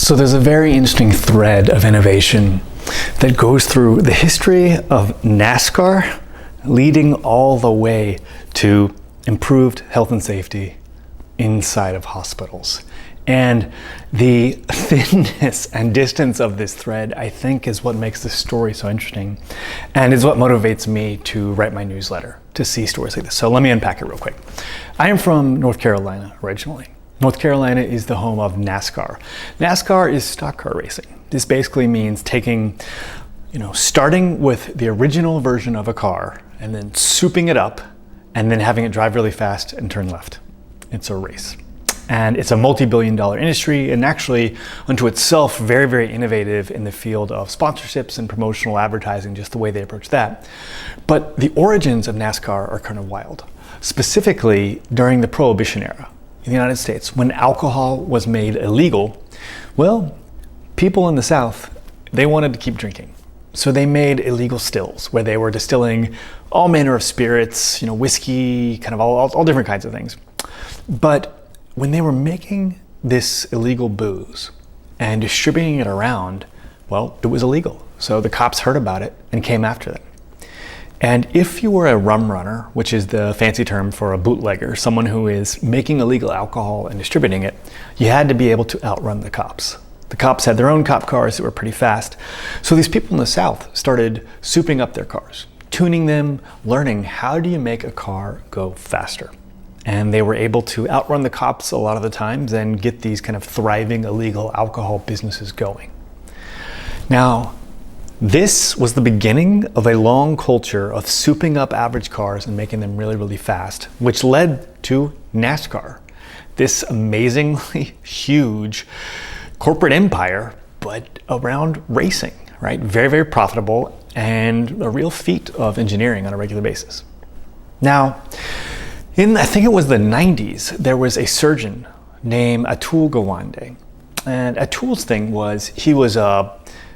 So there's a very interesting thread of innovation that goes through the history of Nascar, leading all the way to improved health and safety inside of hospitals. And the thinness and distance of this thread, I think, is what makes this story so interesting and is what motivates me to write my newsletter, to see stories like this. So let me unpack it real quick. I am from North Carolina originally. North Carolina is the home of Nascar. Nascar is stock car racing. This basically means taking, starting with the original version of a car and then souping it up and then having it drive really fast and turn left. It's a race. And it's a multi-billion-dollar industry, and actually unto itself very, very innovative in the field of sponsorships and promotional advertising, just the way they approach that. But the origins of NASCAR are kind of wild. Specifically during the Prohibition era in the United States, when alcohol was made illegal, well, people in the South, they wanted to keep drinking. So they made illegal stills where they were distilling all manner of spirits, whiskey, kind of all different kinds of things. But when they were making this illegal booze and distributing it around, well, it was illegal. So the cops heard about it and came after them. And if you were a rum runner, which is the fancy term for a bootlegger, someone who is making illegal alcohol and distributing it, you had to be able to outrun the cops. The cops had their own cop cars that were pretty fast. So these people in the South started souping up their cars, tuning them, learning how do you make a car go faster. And they were able to outrun the cops a lot of the times and get these kind of thriving illegal alcohol businesses going. Now, this was the beginning of a long culture of souping up average cars and making them really, really fast, which led to NASCAR, this amazingly huge corporate empire, but around racing, right? Very, very profitable and a real feat of engineering on a regular basis. Now, I think it was the 90s, there was a surgeon named Atul Gawande. And Atul's thing was, he was a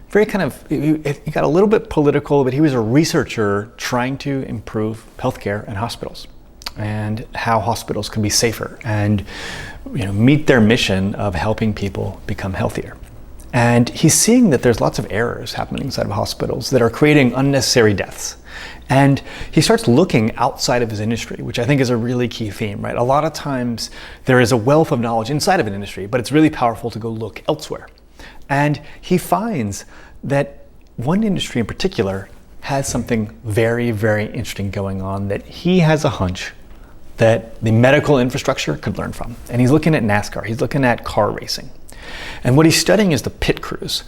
very he got a little bit political, but he was a researcher trying to improve healthcare and hospitals and how hospitals can be safer and meet their mission of helping people become healthier. And he's seeing that there's lots of errors happening inside of hospitals that are creating unnecessary deaths. And he starts looking outside of his industry, which I think is a really key theme, right? A lot of times there is a wealth of knowledge inside of an industry, but it's really powerful to go look elsewhere. And he finds that one industry in particular has something very, very interesting going on that he has a hunch that the medical infrastructure could learn from. And he's looking at NASCAR, he's looking at car racing. And what he's studying is the pit crews.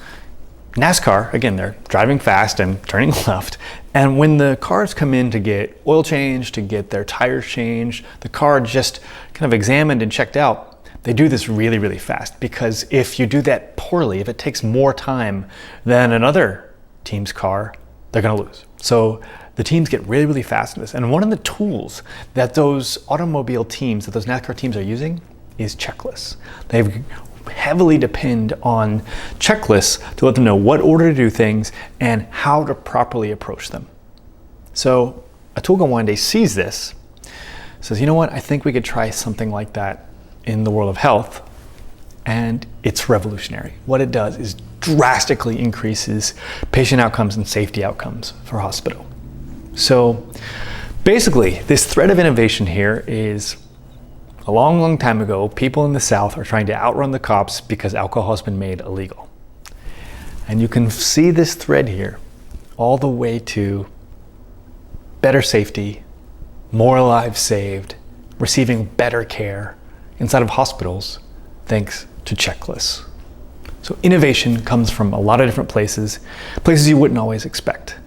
NASCAR, again, they're driving fast and turning left. And when the cars come in to get oil changed, to get their tires changed, the car just kind of examined and checked out, they do this really, really fast. Because if you do that poorly, if it takes more time than another team's car, they're gonna lose. So the teams get really, really fast in this. And one of the tools that those automobile teams, that those NASCAR teams are using is checklists. They've heavily depend on checklists to let them know what order to do things and how to properly approach them. So Atul Gawande sees this, says, you know what, I think we could try something like that in the world of health, and it's revolutionary. What it does is drastically increases patient outcomes and safety outcomes for a hospital. So basically, this thread of innovation here is a long, long time ago, people in the South are trying to outrun the cops because alcohol has been made illegal. And you can see this thread here all the way to better safety, more lives saved, receiving better care inside of hospitals thanks to checklists. So innovation comes from a lot of different places you wouldn't always expect.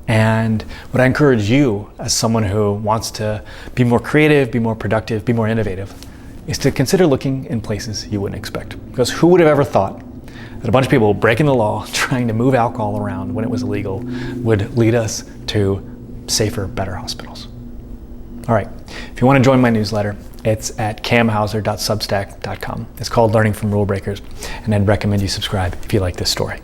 And what I encourage you, as someone who wants to be more creative, be more productive, be more innovative, is to consider looking in places you wouldn't expect. Because who would have ever thought that a bunch of people breaking the law, trying to move alcohol around when it was illegal, would lead us to safer, better hospitals? All right, if you want to join my newsletter, it's at camhauser.substack.com. It's called Learning from Rulebreakers, and I'd recommend you subscribe if you like this story.